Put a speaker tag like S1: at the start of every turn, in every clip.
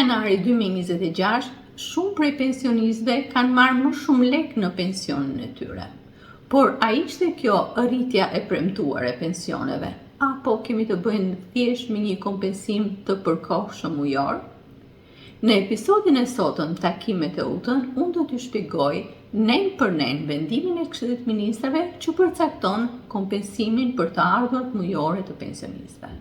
S1: janari 2026, shumë prej pensionistëve kanë marrë më shumë lek në pensionin e tyre. Por a ishte kjo rritja e premtuar e pensioneve? Apo kemi të bëjmë thjesht me një kompensim të përkohshëm ujor? Në episodin e sotëm Takimet e Utën, unë do t'ju shpjegoj nen për nen vendimin e Këshillit të Ministrave që përcakton kompensimin për të ardhurat mujore të pensionistëve.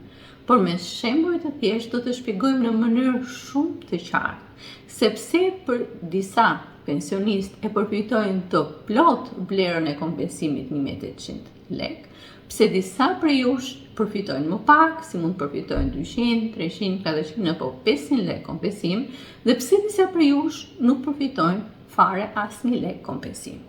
S1: Por me shembuj të thjesht do të shpjegojmë në mënyrë shumë të qartë, sepse për disa pensionistë e përfitojnë të plot vlerën e kompensimit 1800 lek, pse disa prej jush përfitojnë më pak, si mund përfitojnë 200, 300, 400 apo 500 lek kompensim, dhe pse disa prej jush nuk përfitojnë fare asnjë lek kompensim.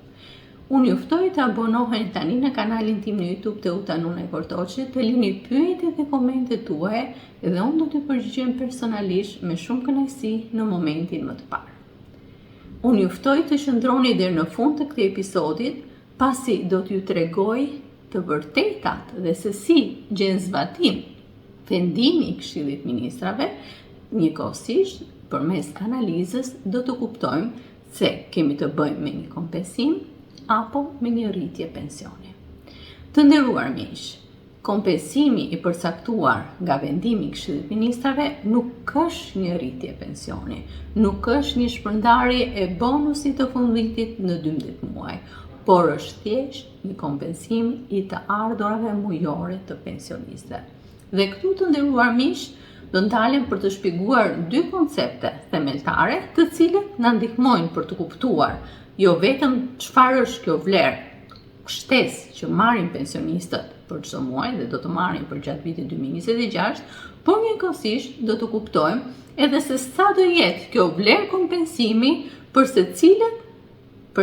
S1: Unë juftoj të abonohen tani në kanalin tim në YouTube të Uta Nune Kortoqe, të lini pyetjet dhe komentet tuaja dhe unë do të përgjigjem personalisht me shumë kënaqësi në momentin më të parë. Unë juftoj të qëndroni deri në fund të këtij episodit, pasi do t'ju tregoj të vërtetat dhe se si gjen zbatim vendimi i Këshillit Ministrave, njëkohësisht përmes analizës do të kuptojmë se kemi të bëjmë me një kompensim apo me një rritje pensioni. Të nderuar miq, kompensimi i përcaktuar nga vendimi i Këshillit Ministrave nuk është një rritje pensioni, nuk është një shpërndarje e bonusit të fundvitit në 12 muaj, por është thjesht një kompensim i të ardhurave mujore të pensionistëve. Dhe këtu të nderuar miq, do ndalem për të shpjeguar dy koncepte themeltare, të cilët na ndihmojnë për të kuptuar jo vetëm çfarë është kjo vlerë shtesë që marrin pensionistët për çdo muaj dhe do të marrin për gjatë vitit 2026, por njëkohësisht do të kuptojmë edhe se sa do jetë kjo vlerë kompensimi për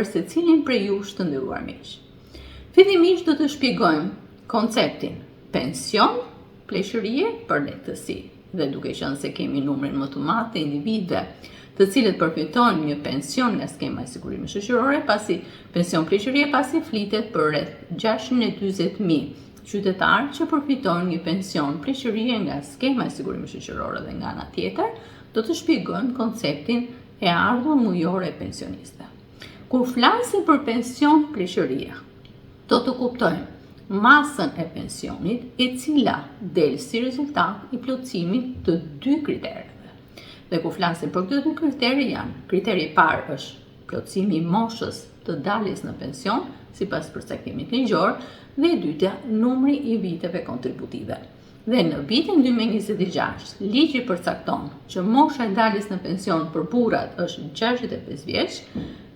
S1: secilin prej jush të nderuar miq. Fillimisht do të shpjegojmë konceptin pension, pleqërie për lehtësi, dhe duke qenë se kemi numrin më të madh të individëve të cilët përfitojnë një pension nga skema e sigurimit shoqërore, pasi pension pleqërie pasi flitet për rreth 640.000 qytetarë që përfitojnë një pension pleqërie nga skema e sigurimit shoqërore dhe nga ana tjetër, do të shpjegojmë konceptin e ardhur mujore e pensionistëve. Kur flasim për pension pleqërie, do të kuptojmë masën e pensionit e cila del si rezultat i plotësimit të dy kriterëve. Dhe kur flasim për këto dy kriteri janë, kriteri i parë është plotësimi i moshës të daljes në pension sipas përcaktimit ligjor, dhe e dyta numri i viteve kontributive. Dhe në vitin 2026, ligji përcakton që mosha e daljes në pension për burrat është 65 vjeç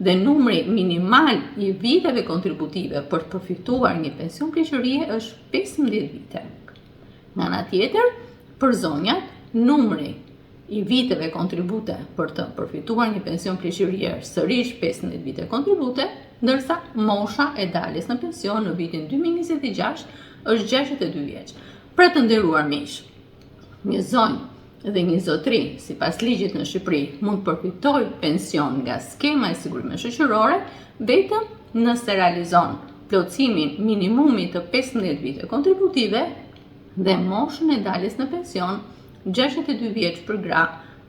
S1: dhe numri minimal i viteve kontributive për të përfituar një pension pleqërie është 15 vite. Nga ana tjetër, për zonjat, numri i viteve kontribute për të përfituar një pension pleqërie sërish 15 vite kontribute, ndërsa mosha e daljes në pension në vitin 2026 është 62 vjeç. Pra të nderuar miq, një zonjë dhe një zotëri, sipas ligjit në Shqipëri, mund përfitojë pension nga skema e sigurimit shoqëror vetëm nëse realizon plotësimin minimumit të 15 vite kontributive dhe moshën e daljes në pension 62 vjeç për gra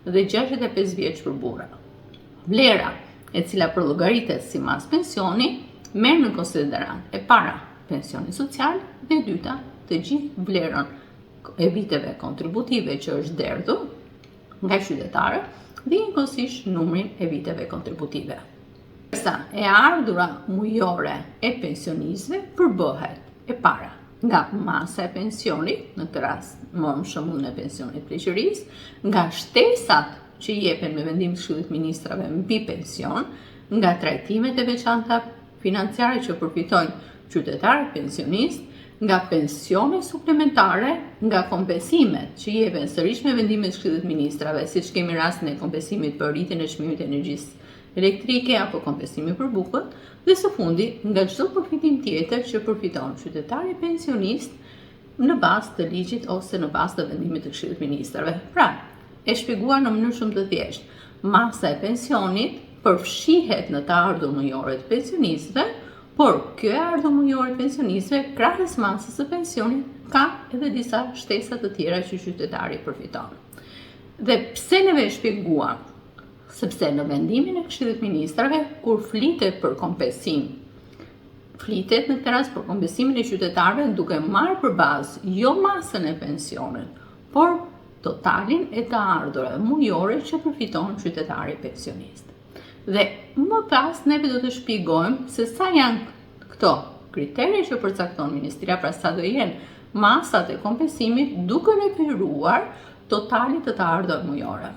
S1: dhe 65 vjeç për burra. Vlera e cila përllogaritet si mas pensioni merr në konsiderant e para pensioni social dhe e dyta të gjithë vlerën e viteve kontributive që është derdhur nga qytetarët dhe njëkohësisht numrin e viteve kontributive. Sa e ardhura mujore e pensionistëve përbohet e para nga masa e pensionit, në këtë rast morëm shembullin e pensionit pleqërisë, nga shtesat që jepen me vendim të Këshillit të Ministrave mbi pension, nga trajtimet e veçanta financiare që përfitojnë qytetarët pensionistë, nga pensione suplementare, nga kompensimet që jepen sërish me vendimin e Këshillit të Ministrave, siç kemi rastin e kompensimit për rritjen e çmimit të energjisë elektrike apo kompensimi për bukët, dhe së fundi nga çdo përfitim tjetër që përfiton qytetari pensionist në bazë të ligjit ose në bazë të vendimit të Këshillit të Ministrave. Pra, e shpjeguar në mënyrë shumë të thjeshtë, masa e pensionit përfshihet në të ardhur mujore të pensionistëve, por kjo e ardhur mujore të pensionistëve krahas masës së pensionit ka edhe disa shtesa të tjera që qytetari përfiton. Dhe pse neve e shpjeguam? Sepse në vendimin e Këshillit të Ministrave, kur flitet për kompensim, flitet në këtë rast për kompensimin e qytetarëve duke marrë për bazë jo masën e pensionit, por totalin e të ardhurave mujore që përfiton qytetari pensionist. Dhe më pas neve do të shpjegojmë se sa janë këto kriterje që përcakton Ministria, pra sa do jenë masat e kompensimit duke referuar totalit të ardhurave mujore.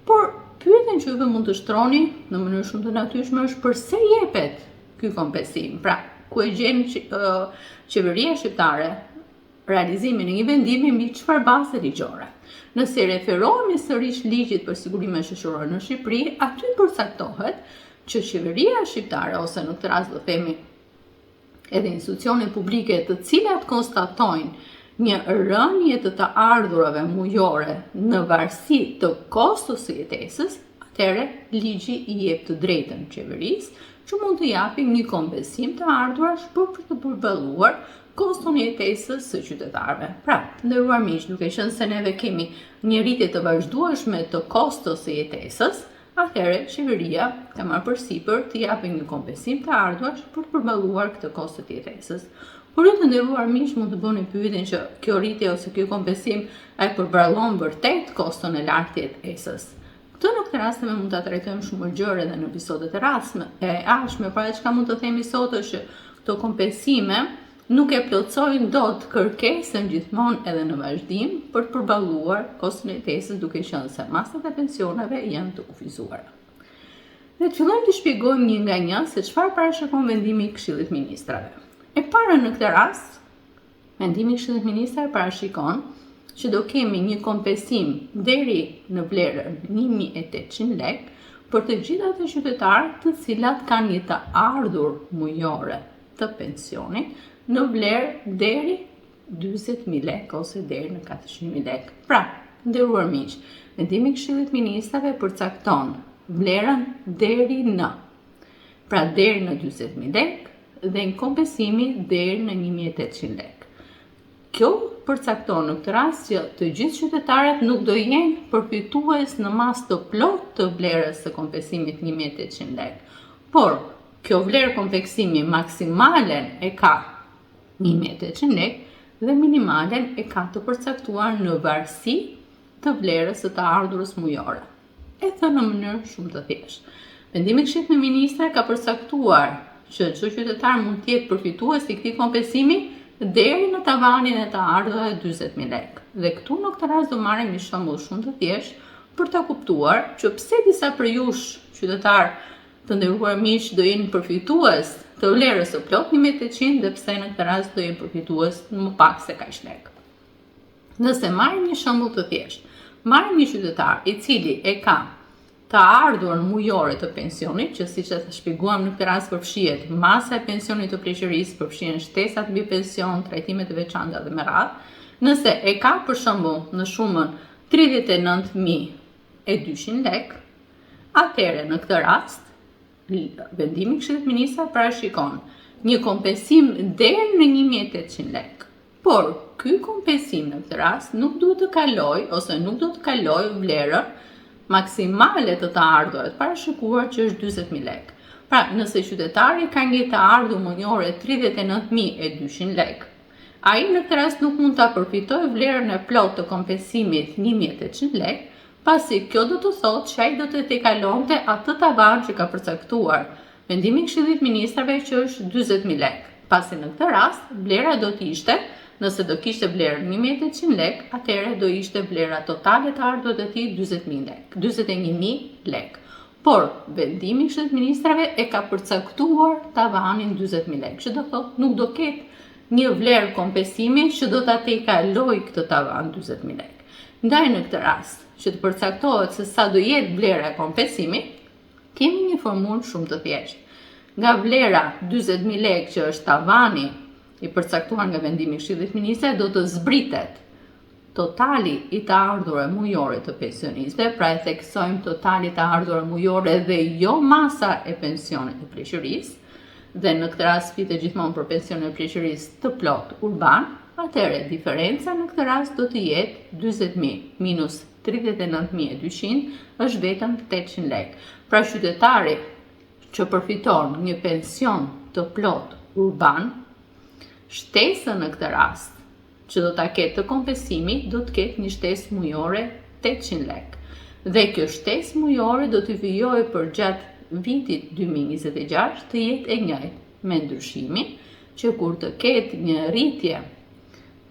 S1: Por pyetjen që juve mund të shtroni në mënyrë shumë të natyrshme është pse jepet ky kompensim. Pra, ku e gjen qeveria shqiptare realizimin e një vendimi mbi çfarë baze ligjore. Nëse referohemi sërish ligjit për sigurimin shoqëror në Shqipëri, aty përcaktohet që qeveria shqiptare, ose në këtë rast do themi edhe institucionet publike të cilat konstatojnë një rënje të ardhurave mujore në varësi të kostos së jetesës, atëherë ligji i jep të drejtën qeverisë që mund të japi një kompensim të ardhurash për të përballuar koston e jetesës së qytetarëve. Pra, nderuar miq, duke qenë se neve kemi një rritje të vazhdueshme të kostos së jetesës, atëherë qeveria ka marrë përsipër të japë një kompensim të ardhurash për të përballuar këtë kosto të jetesës. Por ju të nderuar miq, mund të bëni pyetjen që kjo rritje ose ky kompensim ai përballon vërtet koston e lartë të jetesës. Këtë në këtë rast ne mund ta trajtojmë shumë gjëra edhe në episodet e ardhshme, por ajo çka mund të themi sot është që këto kompensime nuk e plotsojnë dot kërkesën gjithmonë edhe në vazhdim për të përballuar koston e jetesës, duke qenë se masat e pensioneve janë të kufizuara. Ne të fillojmë të shpjegojmë një nga një se çfarë parashikon vendimi i Këshillit të Ministrave. E para në këtë rast, vendimi i Këshillit të Ministrave parashikon që do kemi një kompensim deri në vlerën 1.800 lekë për të gjithë ato qytetarë të cilat kanë një të ardhur mujore të pensionit në vlerë deri 40.000 lekë ose deri në 400.000 lekë. Pra, nderuar miq, vendimi i Këshillit të Ministrave përcakton vlerën deri në 40.000 lekë dhe në kompensimi deri në 1.800 lekë. Kjo përcakton në këtë rast që të gjithë qytetarët nuk do jenë përfitues në masë të plotë të vlerës së kompensimit 1.800 lekë. Por, kjo vlerë kompensimi maksimalen e ka 1.800 lekë dhe minimalen e ka të përcaktuar në varësi të vlerës së të ardhurës mujore. E thënë në mënyrë shumë të thjeshtë. Vendimi i Këshillit të Ministrave ka përcaktuar që çdo qytetar mund të jetë përfitues i këtij kompensimi deri në tavanin e të ardhurave 40.000 lekë. Dhe këtu në këtë rast do marrim një shembull shumë të thjeshtë për ta kuptuar që pse disa prej jush qytetar të nderuar miq do jenë përfitues të vlerës së plot 1.800 dhe pse në këtë rast do jenë përfitues më pak se kaq lekë. Nëse marrim një shembull të thjeshtë, marrim një qytetar i cili e ka të ardhur mujore të pensionit, që siç e shpjeguam në këtë rast përfshihet masa e pensionit të pleqërisë, përfshihen shtesat mbi pension, trajtimet e veçanta dhe me radhë. Nëse e ka për shembull në shumën 39.200 lekë, atëherë në këtë rast vendimi i Këshillit të Ministrave parashikon një kompensim deri në 1.800 lekë. Por ky kompensim në këtë rast nuk duhet të kalojë ose nuk do të kalojë vlerën maksimale të ardhurave parashikuar që është 40.000 lekë. Pra, nëse qytetari ka një të ardhur mujore 39.200 lekë, ai në këtë rast nuk mund ta përfitojë vlerën e plotë të kompensimit 1.800 lekë, pasi kjo do të thotë që ai do të tejkalonte atë tavan që ka përcaktuar vendimi i Këshillit të Ministrave që është 40.000 lekë. Pasi në këtë rast vlera do të ishte, nëse do kishte vlerën 1.800 lekë, atëherë do ishte vlera totale të ardhurave të tij 40.000 lekë, 41.000 lekë. Por vendimi i Këshillit të Ministrave e ka përcaktuar tavanin 40.000 lekë, që do thotë nuk do ketë një vlerë kompensimi që do ta tejkalojë këtë tavan 40.000 lekë. Ndaj në këtë rast, që të përcaktohet se sa do jetë vlera e kompensimit, kemi një formulë shumë të thjeshtë. Nga vlera 40.000 lekë që është tavani i përcaktuar nga vendimi i Këshillit të Ministrave, do të zbritet totali i të ardhurave mujore të pensionistëve, pra e theksojmë totali të ardhurave mujore dhe jo masa e pensionit të pleqërisë, dhe në këtë rast flitet gjithmonë për pensionin e pleqërisë të plot urban, atëherë diferenca në këtë rast do të jetë 40.000 minus 39.200 është vetëm 800 lek. Pra qytetari që përfiton një pension të plot urban, shtesën në këtë rast që do ta ketë të kompensimit do të ketë një shtesë mujore 800 lek. Dhe kjo shtesë mujore do të vijojë për gjatë vitit 2026 të jetë e njëjtë, me ndryshimin që kur të ketë një rritje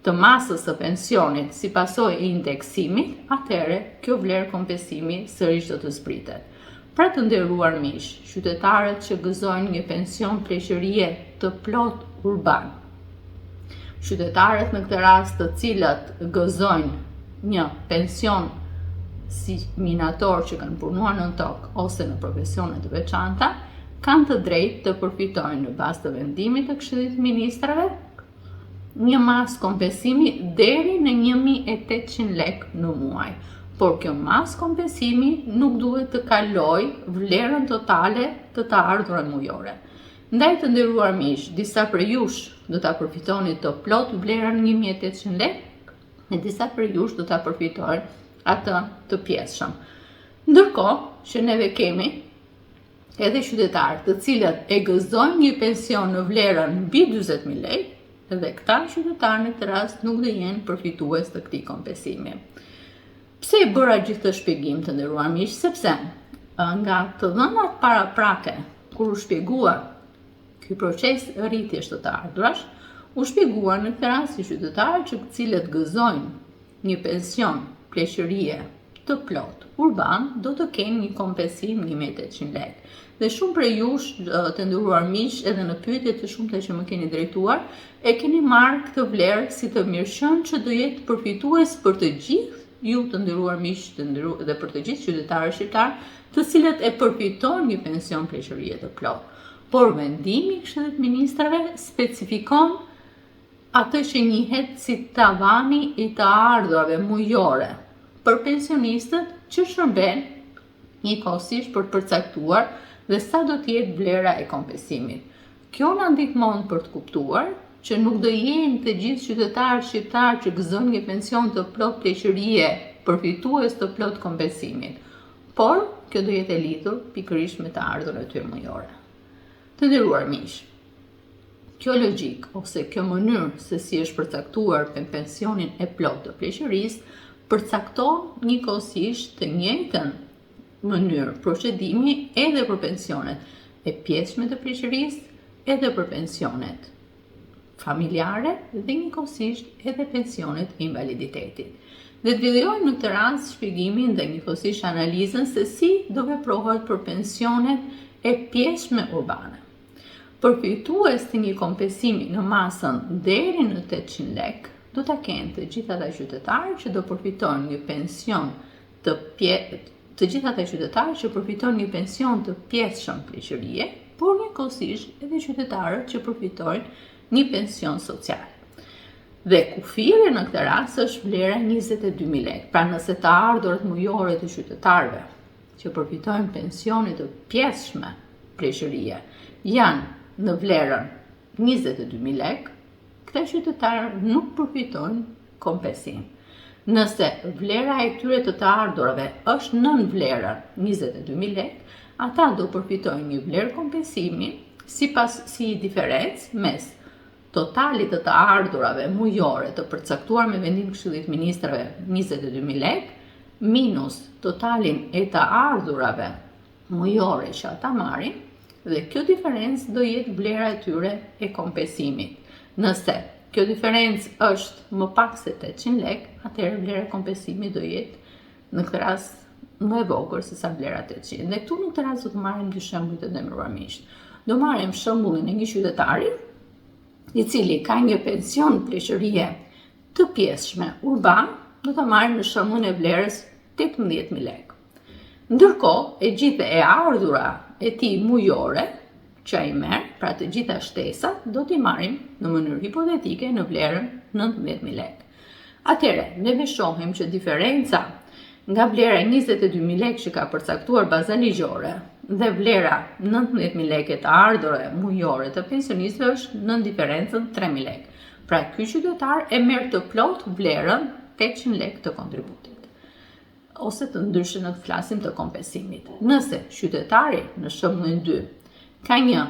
S1: të masës së pensionit si pasojë e indeksimit, atëherë kjo vlerë kompensimi sërish do të zbritet. Pra të nderuar miq, qytetarët që gëzojnë një pension pleqërie të plot urban, qytetarët në këtë rast të cilët gëzojnë një pension si minator që kanë punuar në tokë ose në profesione të veçanta, kanë të drejtë të përfitojnë në bazë të vendimit të Këshillit të Ministrave një masë kompensimi deri në 1.800 lek në muaj. Por kjo masë kompensimi nuk duhet të kalojë vlerën totale të të ardhurave mujore. Ndaj të nderuar miq, disa prej jush do ta përfitoni të plot vlerën 1.800 lek, e disa prej jush do ta përfitojnë atë të pjesshëm. Ndërkohë që neve kemi edhe qytetarë të cilët e gëzojnë një pension në vlerën mbi 40.000 lek, edhe këta qytetarë në këtë rast nuk do jenë përfitues të këtij kompensimi. Pse e bëra gjithë këtë shpjegim të nderuar miq? Sepse nga të dhënat paraprake kur u shpjegua ky proces rritjesh të ardhurash, u shpjeguar në këtë rast si qytetarët që cilët gëzojnë një pension pleqërie të plot urban do të kenë një kompensim 1.800 lek. Dhe shumë prej jush të nderuar miq, edhe në pyetjet të shumta që më keni drejtuar, e keni marrë këtë vlerë si të mirëqenë që do jetë përfitues për të gjithë ju të nderuar miq dhe për të gjithë qytetarët shqiptar, të cilët e përfitojnë një pension pleqërie të plot. Por vendimi i Këshillit të Ministrave specifikon atë që njihet si tavani i të ardhurave mujore për pensionistët që shërben njëkohësisht për të përcaktuar dhe sa do të jetë vlera e kompensimit. Kjo na ndihmon për të kuptuar që nuk do jenë të gjithë qytetarët shqiptar që gëzojnë një pension të plot pleqërie përfitues të plot kompensimit, por kjo do jetë e lidhur pikërisht me të ardhurat e tyre mujore. Të nderuar miq, kjo logjik ose kjo mënyrë se si është përcaktuar pensionin e plot të pleqërisë përcakton njëkohësisht të njëjtën mënyrë procedimi edhe për pensionet e pjesshme të pleqërisë, edhe për pensionet familjare dhe njëkohësisht edhe pensionet e invaliditetit. Dhe të villojmë në këtë rast shpjegimin dhe njëkohësisht analizën se si do veprohet për pensionet e pjesshme urbane. Përfitues të një kompensimi në masën deri në 800 lek do ta kenë të gjithë ata qytetarë që do përfitojnë një pension të gjithë ata qytetarë që përfitojnë një pension të pjesshëm pleqërie, por njëkohësisht edhe qytetarët që përfitojnë një pension social. Dhe kufiri në këtë rast është vlera 22.000 lek. Pra nëse të ardhurat mujore të qytetarëve që përfitojnë pensionit të pjesshme pleqërie janë në vlerën 22.000 lek, këta qytetarë nuk përfitojnë kompensim. Nëse vlera e këtyre të ardhurave është nën vlerën 22.000 lek, ata do përfitojnë një vlerë kompensimi si diferencë mes totalit të ardhurave mujore të përcaktuar me vendim Këshillit të Ministrave 22.000 lek minus totalin e të ardhurave mujore që ata marrin, dhe kjo diferencë do jetë vlera e tyre e kompensimit. Nëse kjo diferencë është më pak se 800 lek, atëherë vlera e kompensimit do jetë në këtë rast më e vogël se sa vlera 800. Dhe këtu në këtë rast do të marrim dy shembuj të nderuar miq. Do marrim shembullin e një qytetari i cili ka një pension pleqërie të pjesshme urban, do ta marrim në shembullin e vlerës 18.000 lek. Ndërkohë, e gjithë e ardhura e tij mujore që ai merr, pra të gjitha shtesat, do t'i marrim në mënyrë hipotetike në vlerën 19.000 lek. Atëherë, ne shohim që diferenca nga vlera 22.000 lek që ka përcaktuar baza ligjore dhe vlera 19.000 lek e të ardhurave mujore të pensionistëve është në diferencën 3.000 lek. Pra ky qytetar e merr të plot vlerën 800 lek të kontributit. ose të ndryshme në të flasim të kompensimit. Nëse qytetari në shembullin 2 ka një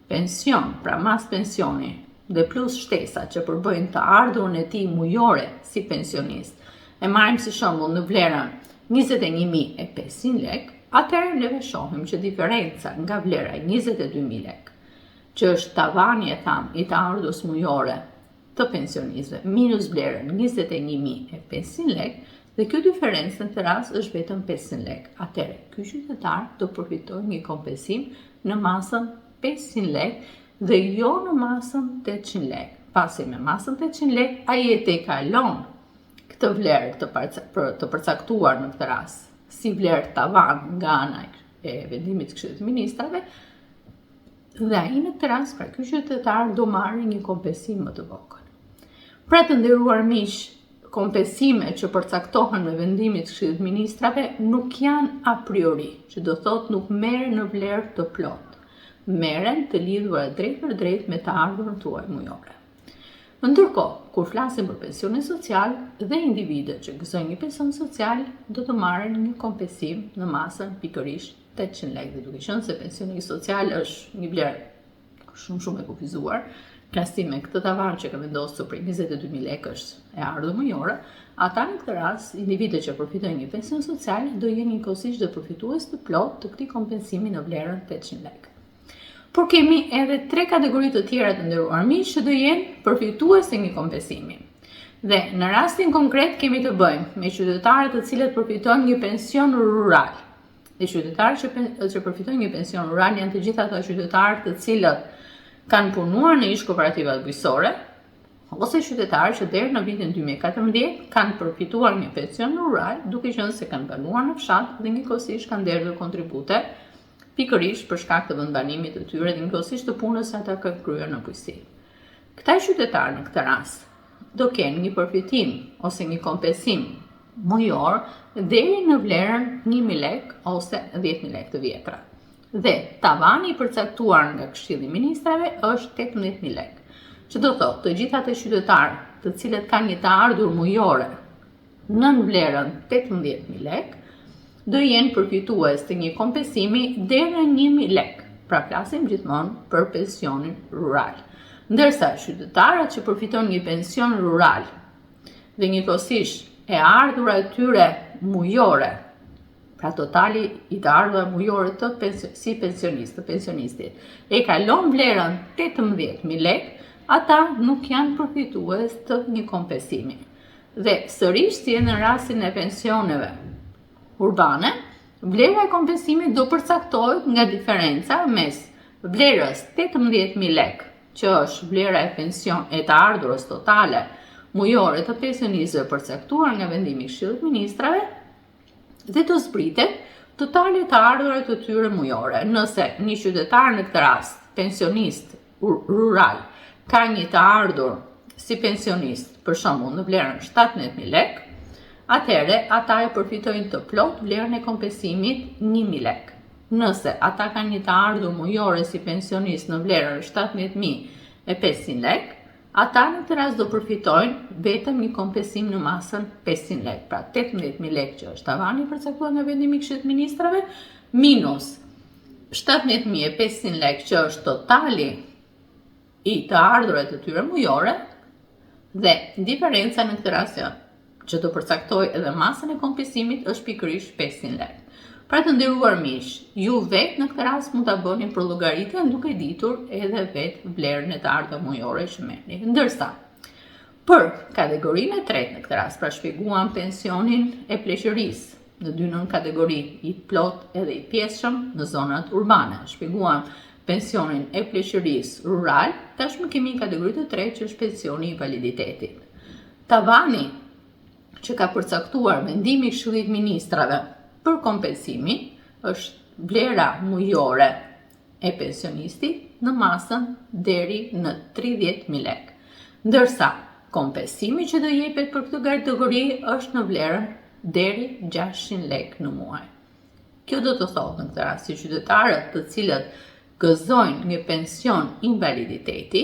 S1: pension, pra mas pensioni dhe plus shtesa që përbëjnë të ardhurën e tij mujore si pensionist, e marrim si shembull në vlerën 21.500 lek, atëherë neve shohim që diferenca nga vlera 22.000 lek, që është tavani i të ardhurës mujore të pensionistëve, minus vlerën 21.500 lek, dhe kjo diferencë në këtë rast është vetëm 500 lek. Atëherë, ky qytetar do përfitojë një kompensim në masën 500 lek dhe jo në masën 800 lek. Pasi me masën 800 lek, ai e kalon këtë vlerë të përcaktuar në këtë rast, si vlerë tavan nga ana e vendimit të Këshillit të Ministrave, dhe ai në këtë rast, pra ky qytetar do marrë një kompensim më të vogël. Pra të nderuar miq, kompensimet që përcaktohen me vendimin e Këshillit të Ministrave nuk janë a priori, që do thotë nuk merren në vlerë të plotë. Merren të lidhura drejt për drejt me të ardhurën tuaj mujore. Ndërkohë, kur flasim për pensionin social, dhe individët që gëzojnë një pension social do të marrin një kompensim në masën pikërisht 800 lek, dhe duke qenë se pensioni social është një vlerë shumë e kufizuar, krahasim me këtë tavan që ka vendosur për 22.000 lek është e ardhurë mujore, ata në këtë rast, individët që përfitojnë një pension social do jenë njëkohësisht dhe përfitues të plotë të këtij kompensimi në vlerën 800 lek. Por kemi edhe 3 kategori të tjera të nderuar miq që do jenë përfitues të një kompensimi. Dhe në rastin konkret kemi të bëjmë me qytetarët të cilët përfitojnë një pension rural. Dhe qytetarët që përfitojnë një pension rural janë të gjithë ata qytetarë të cilët kanë punuar në ish kooperativat bujqësore, ose qytetarë që deri në vitin 2014 kanë përfituar një pension rural, duke qenë se kanë banuar në fshat dhe njëkohësisht kanë dhënë kontribute pikërisht për shkak të vendbanimit të tyre dhe njëkohësisht të punës që ata kanë kryer në bujqësi. Këta qytetarë në këtë rast do kenë një përfitim ose një kompensim mujor deri në vlerën 1.000 lek ose 10.000 lek të vjetra. Dhe tavani i përcaktuar nga Këshilli i Ministrave është 18.000 lek. Që do thotë të gjithë ato qytetarë të cilët kanë një të ardhurë mujore në vlerën 18.000 lek, do jenë përfitues të një kompensimi deri në 1.000 lek. Pra flasim gjithmonë për pensionin rural. Ndërsa qytetarët që përfitojnë një pension rural dhe njëkohësisht e ardhura e tyre mujore, pra totali i të ardhura mujore si pensionistit, e kalon vlerën 18.000 lek, ata nuk janë përfitues të një kompensimi. Dhe sërish si në rastin e pensioneve urbane, vlera e kompensimit do përcaktohet nga diferenca mes vlerës 18.000 lek, që është vlera e pension e të ardhurës totale mujore të pensionistëve përcaktuar nga vendimi i Këshillit të Ministrave, dhe të zbritet totali të ardhurave të tyre mujore. Nëse një qytetar në këtë rast, pensionist rural, ka një të ardhur si pensionist, për shembull në vlerën 17.000 lek, atëherë ata e përfitojnë të plot vlerën e kompensimit 1.000 lek. Nëse ata kanë një të ardhur mujore si pensionist në vlerën 17.500 lek, ata në këtë rast do përfitojnë vetëm një kompensim në masën 500 lek. Pra 18.000 lek që është tavani përcaktuar nga vendimi i Këshillit të Ministrave, minus 17.500 lek që është totali i të ardhurave të tyre mujore, dhe diferenca në këtë rast që do përcaktoj edhe masën e kompensimit është pikërisht 500 lek. Pra të nderuar miq, ju vetë në këtë rast mund ta bëni për llogaritjen duke ditur edhe vetë vlerën e të ardhurave mujore që merrni. Ndërsa për kategorinë e tretë në këtë rast, pra shpjeguam pensionin e pleqërisë në dy nën kategori, i plot edhe i pjesshëm në zonat urbane. Shpjeguam pensionin e pleqërisë rural, tashmë kemi kategorinë e tretë që është pensioni i validitetit. Tavani që ka përcaktuar vendimi i Këshillit të Ministrave për kompensimin është vlera mujore e pensionistit në masën deri në 30.000 lek. Ndërsa kompensimi që do jepet për këtë kategori është në vlerën deri 600 lek në muaj. Kjo do të thotë në këtë rast si qytetarët të cilët gëzojnë një pension invaliditeti,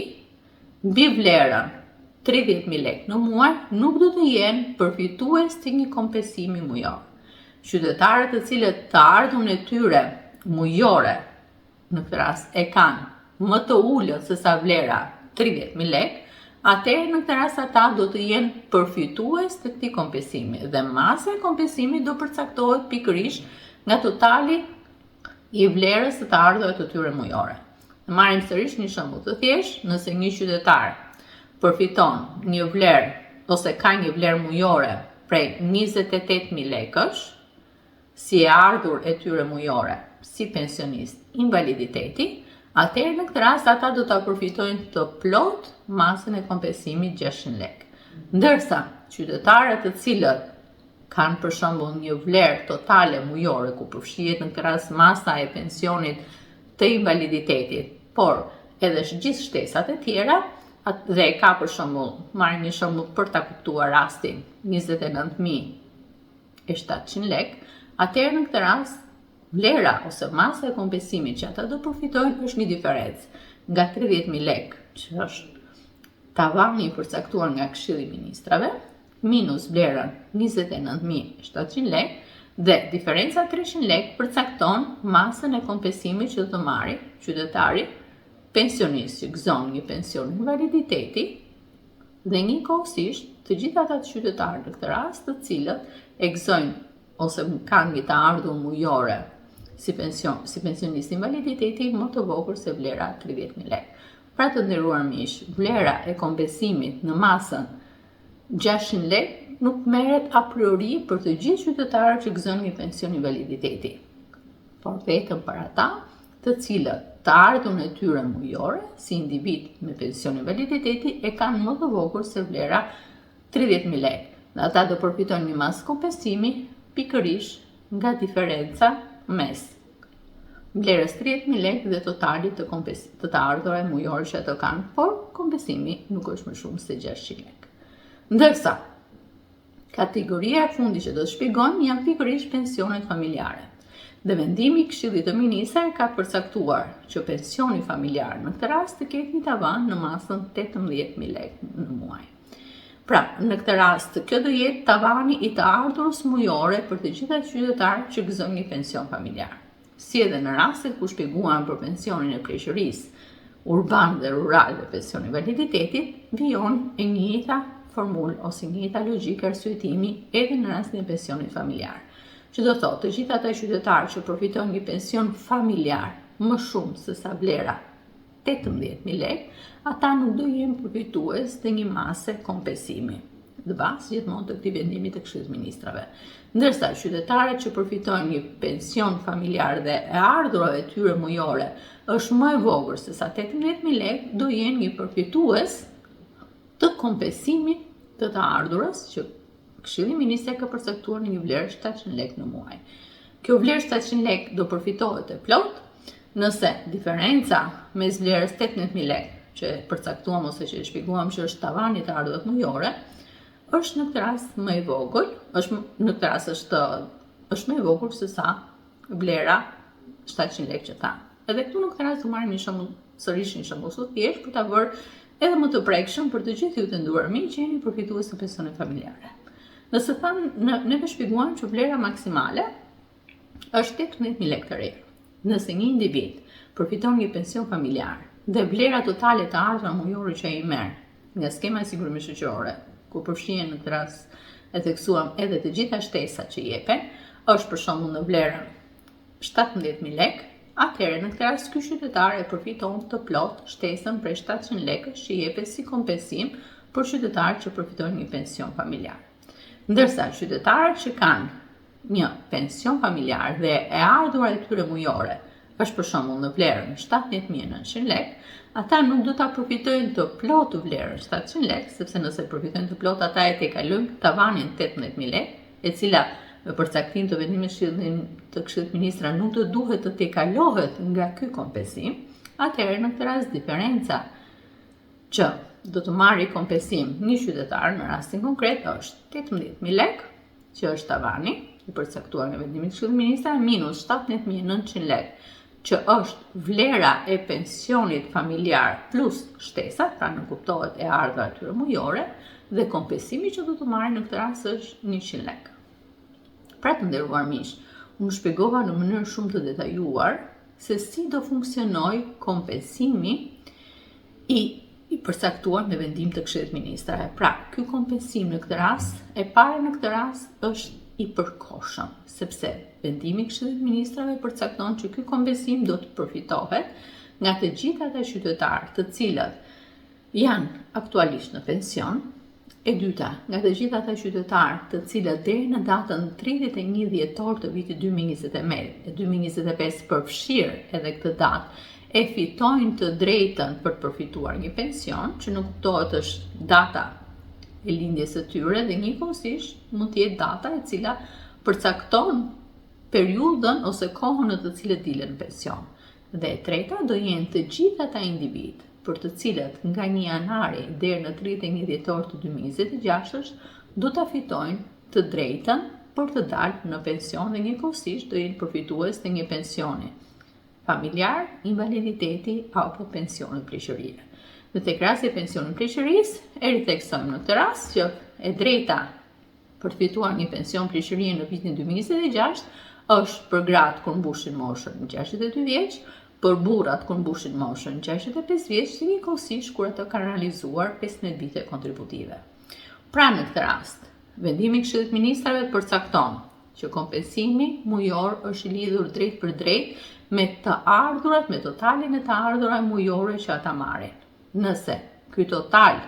S1: mbi vlerën 30.000 lek në muaj nuk do të jenë përfitues të një kompensimi mujor. qytetarët të cilët të ardhurën e tyre mujore në këtë rast e kanë më të ulët se sa vlera 30.000 lekë, atëherë në këtë rast ata do të jenë përfitues të këtij kompensimi dhe masa e kompensimit do përcaktohet pikërisht nga totali i vlerës së të ardhurave të tyre mujore. Ne marrim sërish një shembull të thjeshtë, nëse një qytetar përfiton një vlerë ose ka një vlerë mujore prej 28.000 lekësh, si e ardhur e tyre mujore, si pensionist invaliditeti, atëherë në këtë rast ata do ta përfitojnë të plot masën e kompensimit 600 lekë. Ndërsa qytetarët të cilët kanë për shembull një vlerë totale mujore ku përfshihet në këtë rast masa e pensionit të invaliditetit, por edhe gjithë shtesat e tjera, dhe e ka për shembull, marrim një shembull për ta kuptuar rastin, 29.700 lekë, atëherë në këtë rast vlera ose masa e kompensimit që ata do përfitojnë është një diferencë nga 30.000 lekë, që është tavani i përcaktuar nga Këshilli i Ministrave, minus vlerën 29.700 lekë dhe diferenca 300 lekë përcakton masën e kompensimit që do të marrë qytetari pensionist që gëzon një pension invaliditeti dhe njëkohësisht të gjithë ata qytetarë në këtë rast të cilët e gëzojnë ose kanë një të ardhur mujore si pensionist invaliditeti më të vogël se vlera 30.000 lekë. Pra të nderuar miq, vlera e kompensimit në masën 600 lekë nuk merret a priori për të gjithë qytetarët që gëzojnë një pension invaliditeti, por vetëm për ata të cilët të ardhurën e tyre mujore si individ me pension invaliditeti e kanë më të vogël se vlera 30.000 lekë. Dhe ata do përfitojnë një masë kompensimi pikërisht nga diferenca mes vlerës 30.000 lekë dhe totalit të ardhurave mujore që ato kanë, por kompensimi nuk është më shumë se 600 lekë. Ndërsa, kategoria e fundit që do të shpjegojmë janë pikërisht pensionet familjare. Dhe vendimi i Këshillit të Ministrave ka përcaktuar që pensioni familjar në këtë rast të ketë një tavan në masën 18.000 lekë në muaj. Pra, në këtë rast, kjo do jetë tavani i të ardhurës mujore për të gjitha qytetarët që gëzojnë një pension familjar. Si edhe në rastet ku shpjeguam për pensionin e pleqërisë urban dhe rural dhe pensionin invaliditetit, vijon e njëjta formulë ose njëjta logjikë arsyetimi edhe në rastin e pensionit familjar. Që do thotë, të gjithë ata qytetarë që përfitojnë një pension familjar më shumë se sa vlera 18.000 lekë, ata nuk do jenë përfitues të një mase kompensimi, dhe bazë gjithmonë të këtij vendimi të Këshillit të Ministrave. Ndërsa qytetarët që përfitojnë një pension familjar dhe e ardhurave e tyre mujore është më e vogël se sa 18.000 lekë, do jenë një përfitues të kompensimit të ardhurës që Këshilli i Ministrave ka përcaktuar në një vlerë 700 lekë në muaj. Kjo vlerë 700 lekë do përfitohet e plot nëse diferenca mes vlerës 18.000 lekë që përcaktuam ose që shpjeguam që është tavani të ardhurave mujore, është në këtë rast më e vogël, është më e vogël se sa vlera 700 lekë që thamë. Edhe këtu në këtë rast do marrim një shembull, sërish një shembull të thjeshtë për ta bërë edhe më të prekshëm për të gjithë ju të nderuar miq që jeni përfitues të pensionit familjare. Nëse thamë, ne shpjeguam që vlera maksimale është 18.000 lekë të reja. Nëse një individ përfiton një pension familjar dhe vlera totale të ardhurave mujore që ai merr nga skema e sigurimit shoqërore, ku përfshihen në këtë rast e theksuam edhe të gjitha shtesat që jepen, është për shembull në vlerën 17.000 lekë, atëherë në këtë rast ky qytetar e përfiton të plot shtesën prej 700 lekësh që jepet si kompensim për qytetarët që përfitojnë një pension familjar. Ndërsa qytetarët që kanë një pension familjar dhe e ardhura e tyre mujore është për shembull në vlerën 17.900 lekë, ata nuk do ta përfitojnë të plotë vlerën 700 lekë, sepse nëse përfitojnë të plotë ata e tejkalojnë tavanin 18.000 lekë, e cila me përcaktim të vendimit të Këshillit të Ministrave nuk do duhet të tejkalohet nga ky kompensim. Atëherë në këtë rast diferenca që do të marrë kompensim një qytetar në rastin konkret është 18.000 lekë, që është tavani i përcaktuar nga vendimi i Këshillit të Ministrave, minus 17.900 lekë, që është vlera e pensionit familjar plus shtesat, pra nuk kuptohet e ardhura e tyre mujore, dhe kompensimi që do të marrë në këtë rast është 100 lekë. Pra të nderuar miq, unë shpjegova në mënyrë shumë të detajuar se si do funksionoj kompensimi i përcaktuar me vendim të Këshillit të Ministrave. Pra, ky kompensim në këtë rast, e para në këtë rast është i përkohshëm, sepse vendimi i Këshillit të Ministrave përcakton që ky kompensim do të përfitohet nga të gjithë ata qytetarë të cilët janë aktualisht në pension, e dyta, nga të gjithë ata qytetarë të cilët deri në datën 31 dhjetor të vitit 2025 përfshirë edhe këtë datë, e fitojnë të drejtën për të përfituar një pension, që nuk kuptohet është data e lindjes së tyre dhe njëkohësisht mund të jetë data e cila përcakton periudhën ose kohën në të cilët dilen në pension. Dhe e treta do jenë të gjithë ata individ për të cilët nga 1 janari deri në 31 dhjetor të 2026 do ta fitojnë të drejtën për të dalë në pension dhe njëkohësisht do jenë përfitues të një pensioni familjar, invaliditeti apo pensioni pleqërie. Dhe tek rasti i pensionit pleqërisë, e ritheksojmë në këtë rast që e drejta për të fituar një pension pleqërie në vitin 2026 është për gratë kur mbushin moshën 62 vjeç, për burrat kur mbushin moshën 65 vjeç, dhe njëkohësisht kur ato kanë realizuar 15 vite kontributive. Pra në këtë rast, vendimi i Këshillit të Ministrave përcakton që kompensimi mujor është i lidhur drejt për drejt me të ardhurat, me totalin e të ardhurave mujore që ata marrin. Nëse ky total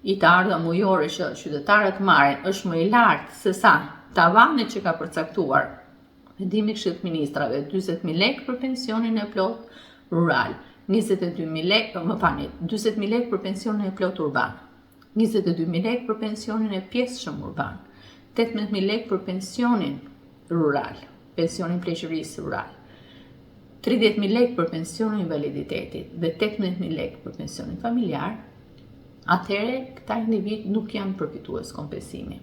S1: i të ardhurave mujore që qytetarët marrin është më i lartë se sa tavanet që ka përcaktuar vendimi i Këshillit të Ministrave, 40.000 lekë për pensionin e plot rural, 22.000 lekë, 40.000 lekë për pensionin e plot urban, 22.000 lekë për pensionin e pjesëshëm urban, 18.000 lekë për pensionin rural, pensionin pleqërisë rural, 30.000 lekë për pensionin invaliditetit dhe 18.000 lekë për pensionin familjar, atëherë këta individ nuk janë përfitues kompensimi.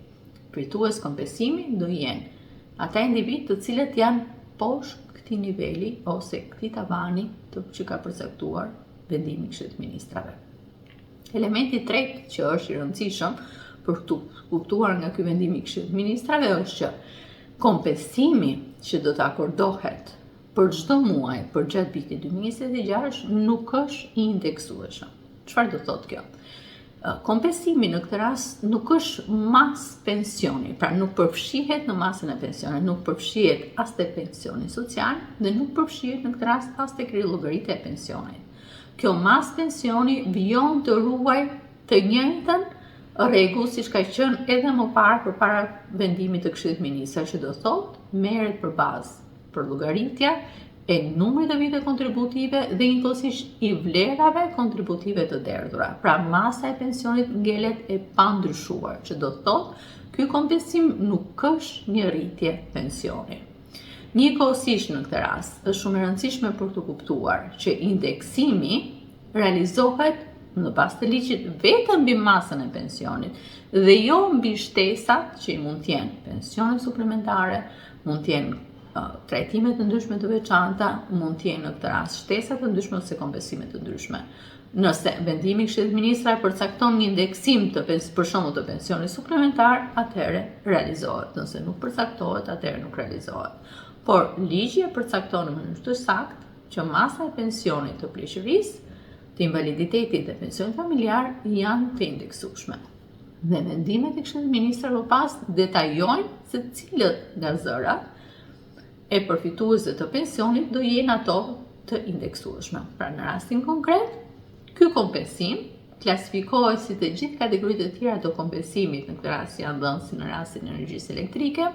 S1: Përfitues kompensimi do jenë ata individ të cilët janë poshtë këtij niveli ose këtij tavani që ka përcaktuar vendimi i Këshillit të Ministrave. Elementi i tretë që është i rëndësishëm për të kuptuar nga ky vendim i Këshillit të Ministrave është që kompensimi që do të akordohet për çdo muaj për gjatë vitit 2026 nuk është i indeksueshëm. Çfarë do thotë kjo? Kompensimi në këtë rast nuk është mas pensioni, pra nuk përfshihet në masën e pensionit, nuk përfshihet as te pensioni social dhe nuk përfshihet në këtë rast as tek llogaritja e pensionit. Kjo mas pensioni vijon të ruaj të njëjtën rregull siç ka qenë edhe më parë përpara vendimit të Këshillit të Ministrave, që do thotë merret për bazë për llogaritja e numrit të vite kontributive dhe njëkohësisht i vlerave kontributive të derdhura. Pra masa e pensionit ngelet e pandryshuar, që do thotë ky kompensim nuk është një rritje pensioni. Njëkohësisht në këtë rast është shumë e rëndësishme për të kuptuar që indeksimi realizohet në bazë të ligjit vetëm mbi masën e pensionit dhe jo mbi shtesat që i mund të jenë pensione suplementare, mund të jenë trajtime të ndryshme të veçanta, mund të jenë në këtë rast shtesa të ndryshme ose kompensime të ndryshme. Nëse vendimi i Këshillit të Ministrave përcakton një indeksim për shembull të pensionit suplementar, atëherë realizohet. Nëse nuk përcaktohet, atëherë nuk realizohet. Por ligji e përcakton në mënyrë të saktë që masa e pensionit të pleqërisë, të invaliditetit dhe pensionit familjar janë të indeksueshme. Dhe vendimet e Këshillit të Ministrave pas detajojnë se cilët nga zërat e përfituesve të pensionit do jenë ato të indeksueshme. Pra në rastin konkret, ky kompensim klasifikohet si të gjithë kategoritë të tjera të kompensimit, në këtë rast janë dhënë si në rastin e energjisë elektrike,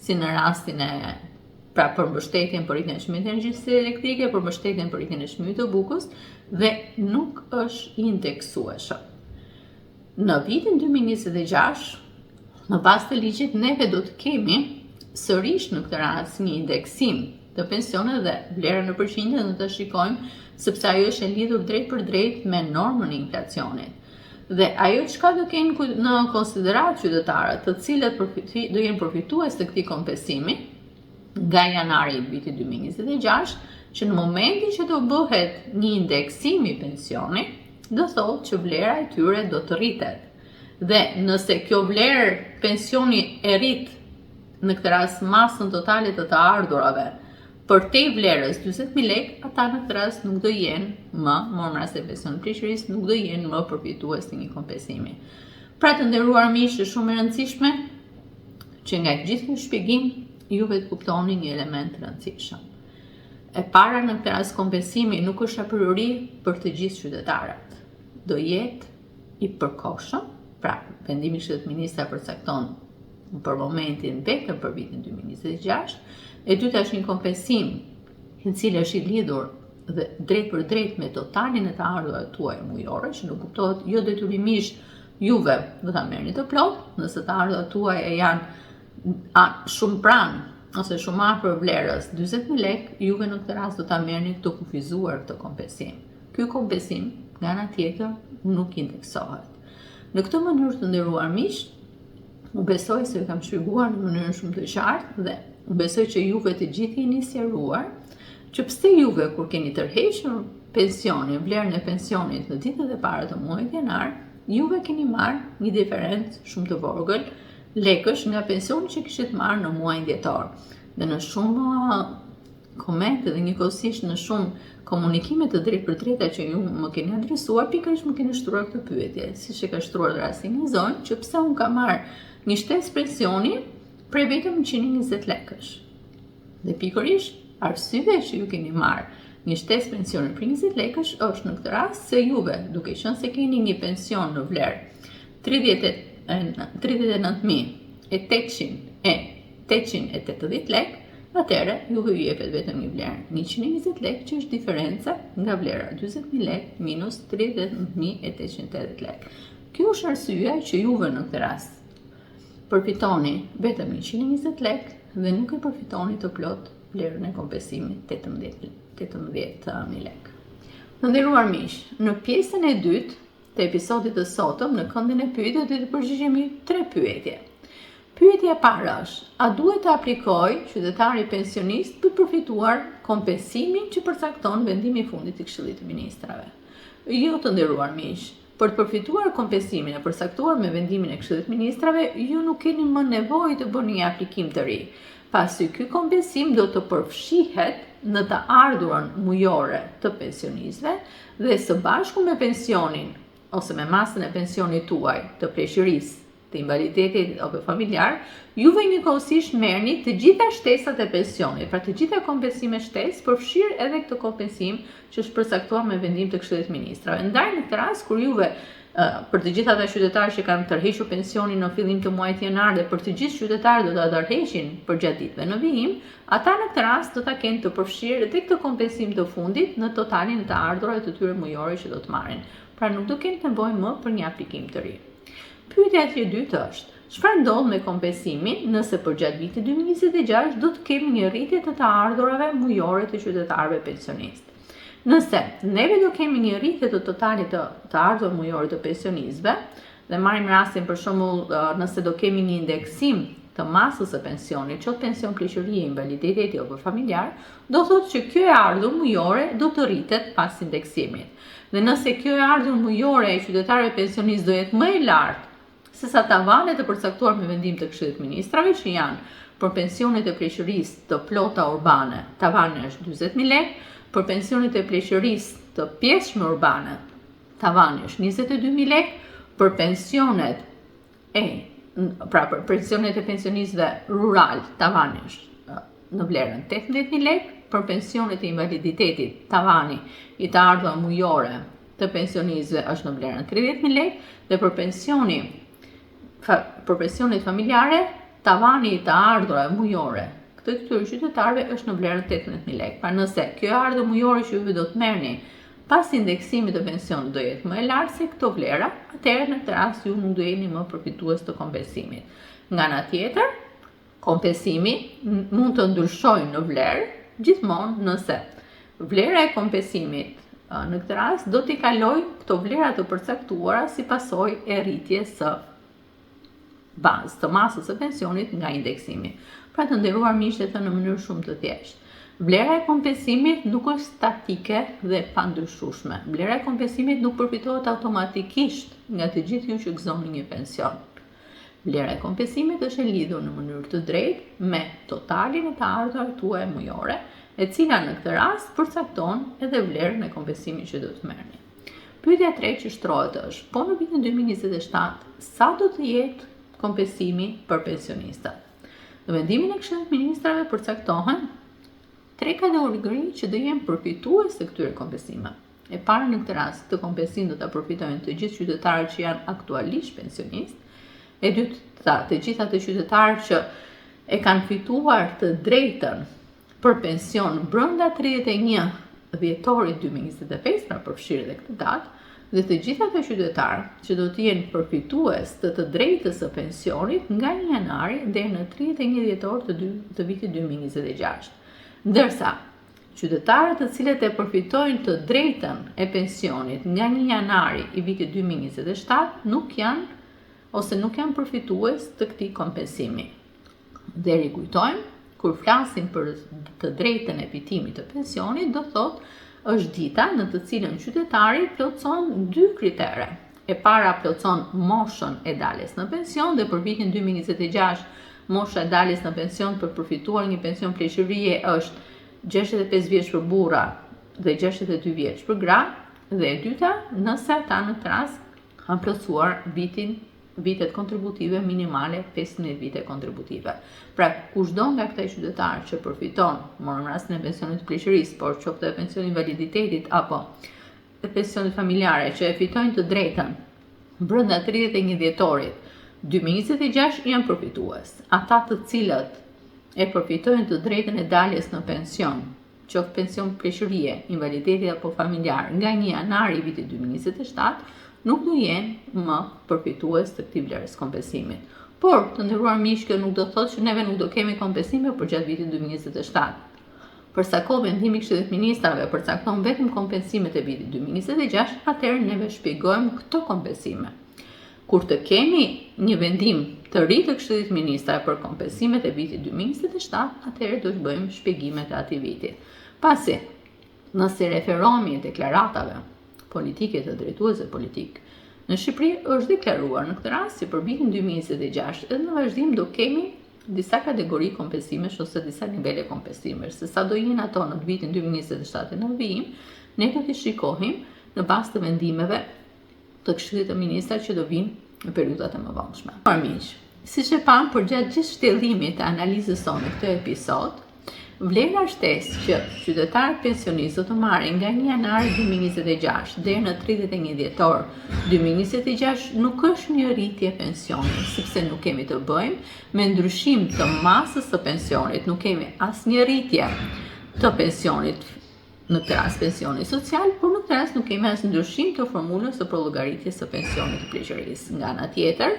S1: si në rastin e për mbështetjen për rritjen e çmimit të energjisë elektrike, për mbështetjen për rritjen e çmimit të bukës dhe nuk është indeksueshëm. Në vitin 2026, në bazë të ligjit, neve do të kemi sërish në këtë rast një indeksim të pensioneve dhe vlerën në përqindje do të shikojmë sepse ajo është e lidhur drejt për drejt me normën e inflacionit. Dhe ajo çka do kenë në konsiderat qytetarët, të cilët do jenë përfitues të këtij kompensimi nga janari i vitit 2026, që në momentin që do bëhet një indeksim i pensionit, do thotë që vlera e tyre do të rritet. Dhe nëse kjo vlerë pensioni e rrit në këtë rast masën totale të ardhurave për te vlerës 40.000 lekë, ata në këtë rast nuk do jenë më, në rast e pension pleqërisë, nuk do jenë më përfitues të një kompensimi. Pra të nderuar miq, është shumë e rëndësishme që nga gjithë ky shpjegim juve të kuptoni një element të rëndësishëm. E para, në këtë rast kompensimi nuk është a priori për të gjithë qytetarët. Do jetë i përkohshëm, pra vendimi i Këshillit të Ministrave përcakton për momentin vetëm për vitin 2026, e dyta është një kompensim i cili është i lidhur dhe drejt për drejt me totalin e të ardhurave tuaj mujore, që nuk kuptohet jo detyrimisht juve do ta merrni të plot, nëse të ardhurat tuaj e janë shumë pranë ose shumë afër vlerës 40.000 lekë, juve në këtë rast do ta merrni të kufizuar këtë kompensim. Ky kompensim nga ana tjetër nuk indeksohet. Në këtë mënyrë të nderuar miq, u besoj se ju kam shpjeguar në mënyrë shumë të qartë dhe u besoj që juve të gjithë jeni sqaruar që pse juve kur keni tërhequr pensionin, vlerën e pensionit në ditët e para të muajit janar, juve keni marrë një diferencë shumë të vogël lekësh nga pensioni që kishit marrë në muajin dhjetor. Dhe në shumë komente dhe njëkohësisht në shumë komunikime të drejtë për drejta që ju më keni adresuar, pikërisht më keni shtruar këtë pyetje, siç e ka shtruar rasti një zonë, që pse unë kam marrë një shtesë pensioni prej vetëm 120 lekësh. Dhe pikërisht arsyeja që ju keni marrë një shtesë pensioni për 20 lekësh është në këtë rast se juve, duke qenë se keni një pension në vlerë 39.880 lekë, atëherë juve ju jepet vetëm një vlerë 120 lekë, që është diferenca nga vlera 40.000 lekë minus 39.880 lekë. Kjo është arsyeja që juve në këtë rast përfitoni vetëm 120 lekë dhe nuk e përfitoni të plot vlerën e kompensimit 18.000 lekë. Të nderuar miq, në pjesën e dytë të episodit të sotëm, në këndin e pyetjeve do të përgjigjemi 3 pyetje. Pyetja e parë është: a duhet të aplikojë qytetari pensionist për përfituar kompensimin që përcakton vendimi i fundit i Këshillit të Ministrave? Jo, të nderuar miq, për të përfituar kompensimin e përcaktuar me vendimin e Këshillit të Ministrave, ju nuk keni më nevojë të bëni një aplikim të ri, pasi ky kompensim do të përfshihet në të ardhurën mujore të pensionistëve dhe së bashku me pensionin ose me masën e pensionit tuaj të pleqërisë, të invaliditetit apo familjar, juve njëkohësisht merrni të gjitha shtesat e pensionit, pra të gjitha kompensimet shtesë, përfshirë edhe këtë kompensim që është përcaktuar me vendim të Këshillit të Ministrave. Ndaj në këtë rast kur juve për të gjithë ata qytetarë që kanë tërhequr pensionin në fillim të muajit janar dhe për të gjithë qytetarët do ta tërheqin përgjatë ditëve në vijim, ata në këtë rast do ta kenë të përfshirë edhe këtë kompensim të fundit në totalin e të ardhurave të tyre mujore që do të marrin. Pra nuk do kenë nevojë më për një aplikim të ri. Pyetja e dytë është: çfarë ndodh me kompensimin nëse përgjatë vitit 2026 do të kemi një rritje të ardhurave mujore të qytetarëve pensionistë? Nëse neve do kemi një rritje të totalit të ardhurave mujore të pensionistëve, dhe marrim rastin për shembull nëse do kemi një indeksim të masës së pensionit, qoftë pension pleqërie, invaliditeti apo familjar, do thotë që kjo e ardhur mujore do të rritet pas indeksimit. Dhe nëse kjo e ardhur mujore e qytetarëve pensionistë do jetë më e lartë se sa tavanet e përcaktuar me vendim të Këshillit të Ministrave, që janë për pensionet e pleqërisë të plota urbane, tavani është 40.000 lekë, për pensionet e pleqërisë të pjesshme urbane, tavani është 22.000 lekë, për pensionet për pensionet e pensionistëve rural, tavani është në vlerën 18.000 lekë, për pensionet e invaliditetit, tavani i të ardhurave mujore të pensionistëve është në vlerën 30.000 lekë, dhe për pensionet familjare, tavani i të ardhurave mujore të këtyre qytetarëve është në vlerën 18.000 lekë. Pra nëse kjo e ardhur mujore që juve do të merrni pas indeksimit të pensionit do jetë më e lartë se këto vlera, atëherë në këtë rast ju nuk do jeni më përfitues të kompensimit. Nga ana tjetër, kompensimi mund të ndryshojë në vlerë gjithmonë nëse vlera e kompensimit në këtë rast do t'i kalojë këto vlera të përcaktuara si pasojë e rritjes së bazë të masës së pensionit nga indeksimi. Pra të nderuar miq, e thënë në mënyrë shumë të thjeshtë. Vlera e kompensimit nuk është statike dhe pandryshueshme. Vlera e kompensimit nuk përfitohet automatikisht nga të gjithë ju që gëzoni një pension. Vlera e kompensimit është e lidhur në mënyrë të drejtë me totalin e të ardhurave tuaja mujore, e cila në këtë rast përcakton edhe vlerën e kompensimit që do të merrni. Pyetja e tretë që shtrohet është, po në vitin 2027, sa do të jetë kompensimi për pensionistat? Në vendimin e Këshillit të Ministrave përcaktohen 3 kategori që do jenë përfitues të këtyre kompensimeve. E para, në këtë rast, këtë kompensim do ta përfitojnë të gjithë qytetarët që janë aktualisht pensionistë. E dyta, të gjithë ato qytetarë që e kanë fituar të drejtën për pension brenda 31 dhjetorit 2025, pra përfshirë dhe këtë datë, dhe të gjithë ato qytetarë që do të jenë përfitues të drejtës së pensionit nga 1 janari deri në 31 dhjetor të vitit 2026. Ndërsa qytetarët të cilët e përfitojnë të drejtën e pensionit nga 1 janari i vitit 2027 nuk janë përfitues të këtij kompensimi. Dhe rikujtojmë, kur flasim për të drejtën e fitimit të pensionit, do thotë është dita në të cilën qytetari plotëson 2 kritere. E para plotëson moshën e daljes në pension dhe për vitin 2026 mosha e daljes në pension për përfituar një pension pleqërie është 65 vjeç për burra dhe 62 vjeç për gra, dhe e dyta, nëse ata në këtë rast kanë plotësuar vitet kontributive minimale 15 vite kontributive. Pra, kushdo nga këta qytetarë që përfiton, morëm rastin e pensionit të pleqërisë, por qoftë e pensionit invaliditetit apo e pensionit familjare që e fitojnë të drejtën brenda 31 dhjetorit 2026 janë përfitues. Ata të cilët e përfitojnë të drejtën e daljes në pension, qoftë pension pleqërie, invaliditeti apo familjar, nga 1 janari i vitit 2027, nuk do jenë më përfitues të këtij vlerës kompensimit. Por, të nderuar miq, kjo nuk do thotë që neve nuk do kemi kompensime për gjatë vitit 2027. Për sa kohë vendimi i Këshillit të Ministrave përcakton vetëm kompensimet e vitit 2026, atëherë neve shpjegojmë këto kompensime. Kur të kemi një vendim të ri të Këshillit të Ministrave për kompensimet e vitit 2027, atëherë do të bëjmë shpjegimet e atij viti. Pasi, nëse referohemi deklaratave politike të drejtuesve politik, në Shqipëri është deklaruar në këtë rast si për vitin 2026 edhe në vazhdim do kemi disa kategori kompensimesh ose disa nivele kompensimesh. Se sa do jenë ato në vitin 2027 në vijim, ne do t'i shikohim në bazë të vendimeve të Këshillit të Ministrave që do vinë në periudhat e mëvonshme. Miq, siç e pam përgjatë gjithë shtjellimit të analizës sonë në këtë episod, vlera shtesë që qytetarët pensionistë do të marrin nga 1 janari 2026 deri në 31 dhjetor 2026 nuk është një rritje pensioni, sepse nuk kemi të bëjmë me ndryshim të masës së pensionit, nuk kemi asnjë rritje të pensionit, në këtë rast pensioni social, por në këtë rast nuk kemi asnjë ndryshim të formulës së prollogaritjes së pensionit të pleqërisë. Nga ana tjetër,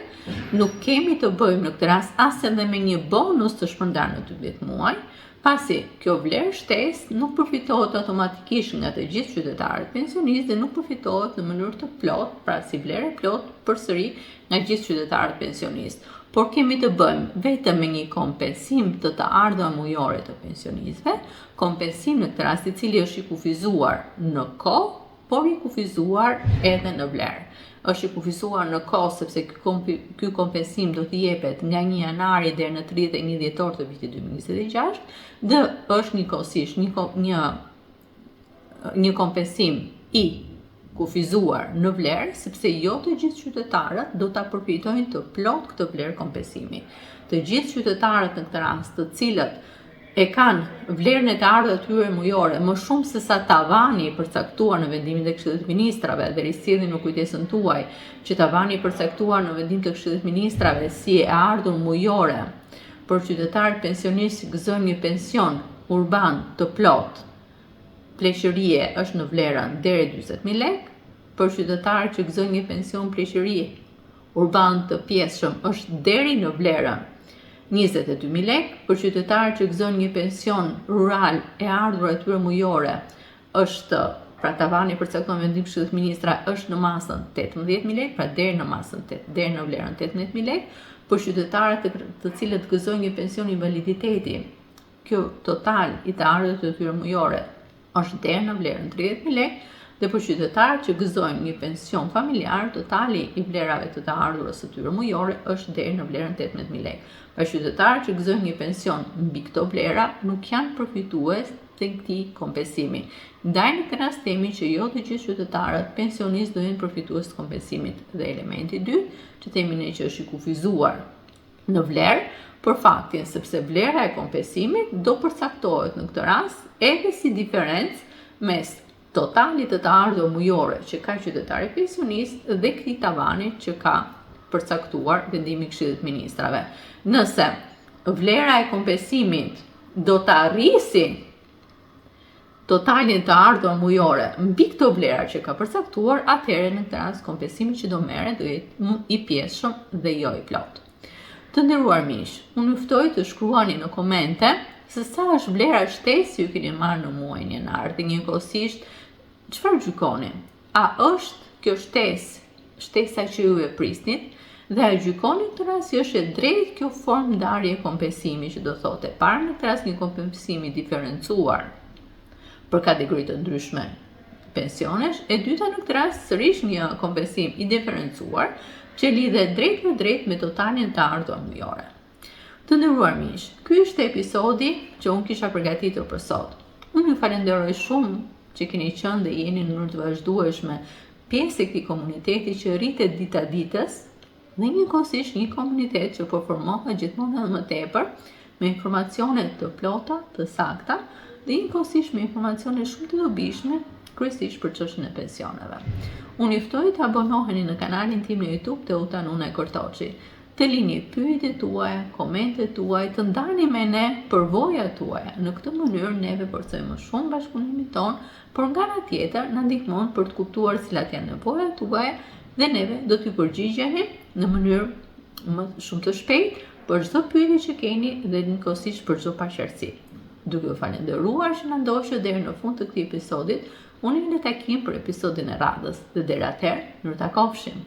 S1: nuk kemi të bëjmë në këtë rast as edhe me një bonus të shpërndarë në 12 muaj, pasi kjo vlerë shtesë nuk përfitohet automatikisht nga të gjithë qytetarët pensionistë dhe nuk përfitohet në mënyrë të plotë, pra si vlerë plot përsëri nga gjithë qytetarët pensionistë. Por kemi të bëjmë vetëm me një kompensim të ardhurave mujore të pensionistëve, kompensim në këtë rast i cili është i kufizuar në kohë, por i kufizuar edhe në vlerë. Është i kufizuar në kohë sepse ky kompensim do të jepet nga 1 janari deri në 31 dhjetor të vitit 2026 dhe është njëkohësisht një kompensim i kufizuar në vlerë, sepse jo të gjithë qytetarët do ta përfitojnë të plot këtë vlerë kompensimi. Të gjithë qytetarët në këtë rast, të cilët e kanë vlerën e të ardhurave tyre mujore më shumë se sa tavani i përcaktuar në vendimin e Këshillit të Ministrave, dhe risillni në kujtesën tuaj që tavani i përcaktuar në vendim të Këshillit të Ministrave si e ardhur mujore për qytetarët pensionistë që gëzojnë një pension urban të plot pleqërie është në vlerën deri 40.000 lekë, për qytetarët që gëzojnë një pension pleqërie urban të pjesshëm është deri në vlerën 22.000 lekë, për qytetarët që gëzojnë një pension rural e ardhurave tyre mujore është, pra tavani përcaktuar në vendim Këshillit të Ministrave është në masën 18.000 lekë, pra deri në vlerën 18.000 lekë, për qytetarët të cilët gëzojnë një pension invaliditeti, kjo total i të ardhurave të tyre mujore është deri në vlerën 30.000 lekë, Dhe për qytetarët që gëzojnë një pension familjar, totali i vlerave të të ardhurës së tyre mujore është deri në vlerën 18.000 lekë. Për qytetarët që gëzojnë një pension mbi këto vlera nuk janë përfitues të këtij kompensimi. Ndaj në këtë rast themi që jo të gjithë qytetarët pensionistë do jenë përfitues të kompensimit. Dhe elementi i dytë, që themi ne që është i kufizuar në vlerë, për faktin sepse vlera e kompensimit do përcaktohet në këtë rast edhe si diferencë mes totalit të të ardhur mujore që ka qytetari pensionist dhe këtij tavani që ka përcaktuar vendimi i Këshillit të Ministrave. Nëse vlera e kompensimit do të arrisë totalin të ardhur mujore mbi këto vlera që ka përcaktuar, atëherë në këtë rast kompensimi që do merret do jetë i pjesshëm dhe jo i plot. Të nderuar miq, unë juftoj të shkruani në komente se sa është vlera shtesë që ju keni marrë në muajin janar dhe njëkohësisht çfarë gjykoni? A është kjo shtesa që ju e prisnit? Dhe a gjykoni këtë rast si është e drejtë kjo formë ndarje kompensimi që do thotë para në këtë rast një kompensimi diferencuar për kategori të ndryshme pensionesh, e dyta në këtë rast sërish një kompensim i diferencuar që lidhet drejt për drejt me totalin të ardhur mujore. Të nderuar miq, ky është episodi që unë kisha përgatitur për sot. Unë ju falenderoj shumë që keni qenë dhe jeni në mënyrë të vazhdueshme pjesë e këtij komuniteti që rritet dita ditës dhe njëkohësisht një komunitet që po formohet gjithmonë edhe më tepër me informacione të plota, të sakta dhe njëkohësisht me informacione shumë të dobishme, kryesisht për çështjen e pensioneve. Unë juftoj të abonoheni në kanalin tim në YouTube Teuta Nuna Kortoçi, të lini pyetjet tuaja, komentet tuaj, të ndani me ne përvojat tuaja. Në këtë mënyrë neve forcojmë më shumë bashkëpunimin ton, por nga ana tjetër na ndihmon për të kuptuar cilat janë nevojat tuaja dhe neve do t'ju përgjigjemi në mënyrë më shumë të shpejtë për çdo pyetje që keni dhe njëkohësisht për çdo paqartësi. Duke ju falenderuar që na ndoqët deri në fund të këtij episodit, unë ju në takim për episodin e radhës dhe deri atëherë, mirë takofshim.